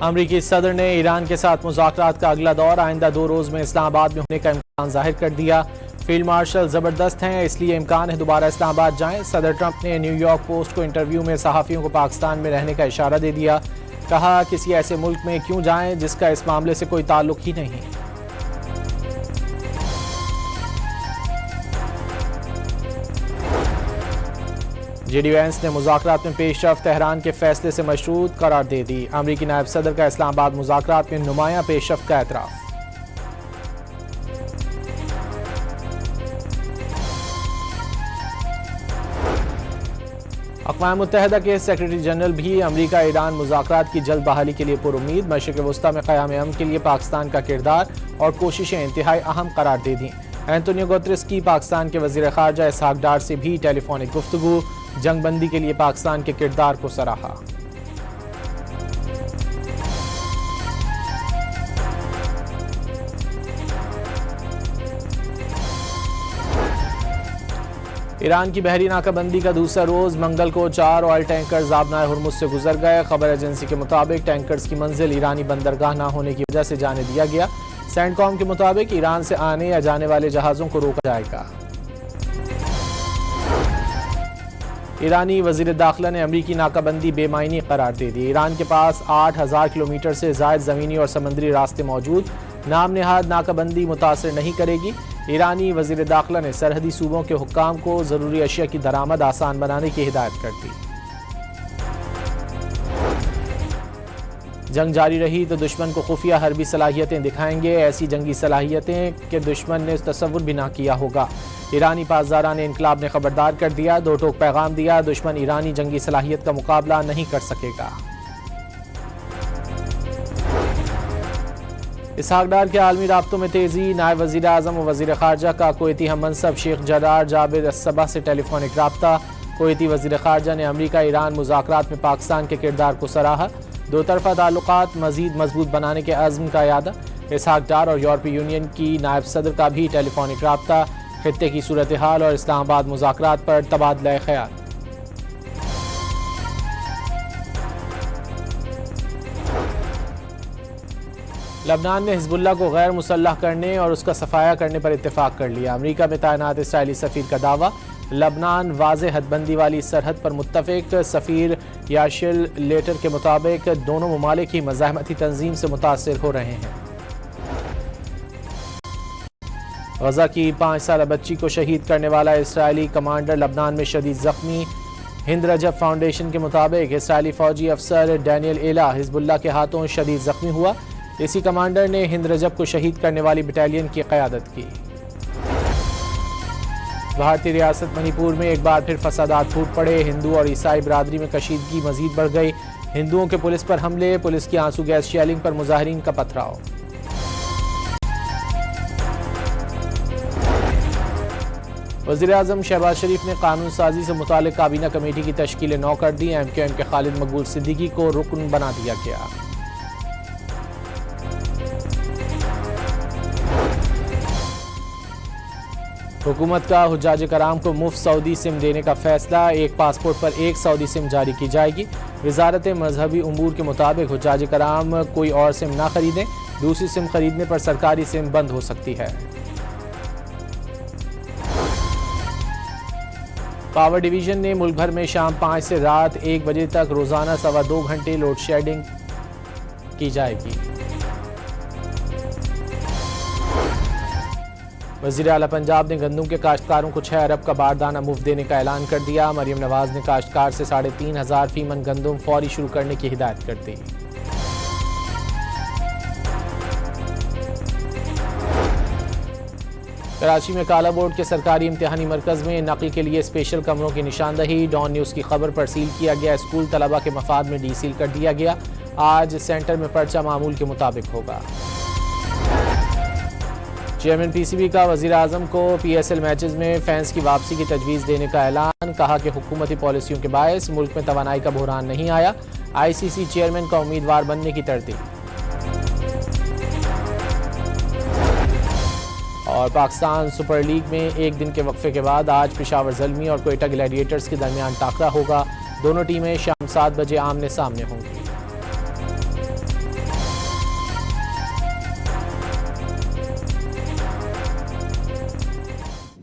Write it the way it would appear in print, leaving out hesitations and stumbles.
अमरीकी सदर ने ईरान के साथ मुज़ाकरात का अगला दौर आइंदा 2 रोज़ में इस्लामाबाद में होने का इम्कान जाहिर कर दिया। फील्ड मार्शल ज़बरदस्त हैं, इसलिए इम्कान है दोबारा इस्लामाबाद जाएं। सदर ट्रंप ने न्यूयॉर्क पोस्ट को इंटरव्यू में सहाफ़ियों को पाकिस्तान में रहने का इशारा दे दिया। कहा, किसी ऐसे मुल्क में क्यों जाएं जिसका इस मामले से कोई ताल्लुक ही नहीं। जेडी वैंस ने मुज़ाकरात में पेशरफ्त तेहरान के फैसले से मशरूत करार दे दी। अमरीकी नायब सदर का इस्लामाबाद मुज़ाकरात में नुमायां पेशरफ्त का एतराफ़। अक़वाम मुत्तहिदा के सेक्रेटरी जनरल भी अमरीका ईरान मुज़ाकरात की जल्द बहाली के लिए पुरुम्मीद। मशरिक़ वस्ता में क़याम अमन के लिए पाकिस्तान का किरदार और कोशिशें इंतहाई अहम करार दे दी। एंटोनियो गुतरेस की पाकिस्तान के वज़ीर ख़ारजा इसहाक़ डार से भी टेलीफोनिक गुफ्तगू, जंगबंदी के लिए पाकिस्तान के किरदार को सराहा। ईरान की बहरी नाकाबंदी का दूसरा रोज मंगल को 4 ऑयल टैंकर्स आबनाए हुर्मुज़ से गुजर गए। खबर एजेंसी के मुताबिक टैंकर्स की मंजिल ईरानी बंदरगाह न होने की वजह से जाने दिया गया। सेंटकॉम के मुताबिक ईरान से आने या जाने वाले जहाजों को रोका जाएगा। ईरानी वजीर दाखिला ने अमरीकी नाकाबंदी बेमायनी करार दे दी। ईरान के पास 8000 किलोमीटर से जायद ज़मीनी और समंदरी रास्ते मौजूद, नाम नेहाद नाकाबंदी मुतासर नहीं करेगी। ईरानी वजीर दाखिला ने सरहदी सूबों के हुक्काम को ज़रूरी अशिया की दरामद आसान बनाने की हिदायत कर दी। जंग जारी रही तो दुश्मन को खुफिया हरबी सलाहियतें दिखाएंगे, ऐसी जंगी सलाहियतें कि दुश्मन ने तसव्वुर भी ना किया होगा। ईरानी पासदारान इनकलाब ने खबरदार कर दिया, 2 टोक पैगाम दिया, दुश्मन ईरानी जंगी सलाहियत का मुकाबला नहीं कर सकेगा। इसहाक़ डार के आलमी राब्तों में तेजी। नायब वज़ीर आज़म और वज़ीर ख़ारजा का कुवैती हम मनसब शेख जरार जाबिर अस्सबा से टेलीफोनिक राब्ता। कुवैती वज़ीर ख़ारजा ने अमरीका ईरान मुज़ाकरात में पाकिस्तान के किरदार को सराहा। 2 तरफ़ा ताल्लुक़ात मज़ीद मजबूत बनाने के अज़्म का यादा। इसहाक़ डार और यूरोपीय यूनियन की नायब सदर का भी टेलीफोनिक राब्ता। खित्ते की सूरत हाल और इस्लामाबाद मुज़ाकरात पर तबादला ख़याल। लबनान ने हिज़्बुल्लाह को गैर मुसल्लह करने और उसका सफाया करने पर इत्तेफाक कर लिया। अमरीका में तैनात इसराइली सफ़ीर का दावा। लबनान वाज़े हदबंदी वाली सरहद पर मुत्तफ़िक। सफ़ीर याशिल लेटर के मुताबिक दोनों ममालिक ही मज़ाहमती तंजीम से मुतासिर हो रहे हैं। गज़ा की 5 साला बच्ची को शहीद करने वाला इसराइली कमांडर लबनान में शदीद ज़ख्मी। हिंद रजब फाउंडेशन के मुताबिक इसराइली फ़ौजी अफसर डैनियल एला हिज़्बुल्लाह के हाथों शदीद ज़ख्मी हुआ। इसी कमांडर ने हिंद रजब को शहीद करने वाली बटालियन की क़यादत की। भारतीय रियासत मणिपुर में एक बार फिर फसादात फूट पड़े। हिंदू और ईसाई बरादरी में कशीदगी मजीद बढ़ गई। हिंदुओं के पुलिस पर हमले, पुलिस की आंसू गैस शेलिंग पर मुजाहिरीन का पथराव। वज़ीर आज़म शहबाज शरीफ ने कानून साजी से मुतालिक काबीना कमेटी की तश्कील 9 कर दी। MQM के खालिद मकबूल सिद्दीकी को रुकन बना दिया गया। हुकूमत का हुज्जाज कराम को मुफ्त सऊदी सिम देने का फैसला। एक पासपोर्ट पर 1 सऊदी सिम जारी की जाएगी। वजारत मजहबी उमूर के मुताबिक हुज्जाज कराम कोई और सिम ना खरीदें। दूसरी सिम खरीदने पर सरकारी सिम बंद हो सकती है। पावर डिवीजन ने मुल्क भर में शाम 5 से रात 1 बजे तक रोजाना 2.25 घंटे लोड शेडिंग की जाएगी। वज़ीर आला पंजाब ने गंदम के काश्तकारों को 6 अरब का बारदाना मुफ्त देने का ऐलान कर दिया। मरियम नवाज ने काश्तकार से 3500 फीमन गंदम फौरी शुरू करने की हिदायत कर दी। कराची में काला बोर्ड के सरकारी इम्तिहानी मरकज़ में नकल के लिए स्पेशल कमरों की निशानदही। डॉन न्यूज़ की खबर पर सील किया गया स्कूल तलबा के मफाद में डीसील कर दिया गया। आज सेंटर में पर्चा मामूल के मुताबिक होगा। चेयरमैन PCB का वज़ीर आज़म को PSL मैचेस में फैंस की वापसी की तजवीज़ देने का ऐलान। कहा कि हुकूमती पॉलिसियों के बायस मुल्क में तवानाई का बहरान नहीं आया। ICC चेयरमैन का उम्मीदवार बनने की तरतीब। और पाकिस्तान सुपर लीग में एक दिन के वक्फे के बाद आज पेशावर ज़ल्मी और क्वेटा ग्लैडिएटर्स के दरमियान टाकरा होगा। दोनों टीमें शाम 7 बजे आमने सामने होंगी।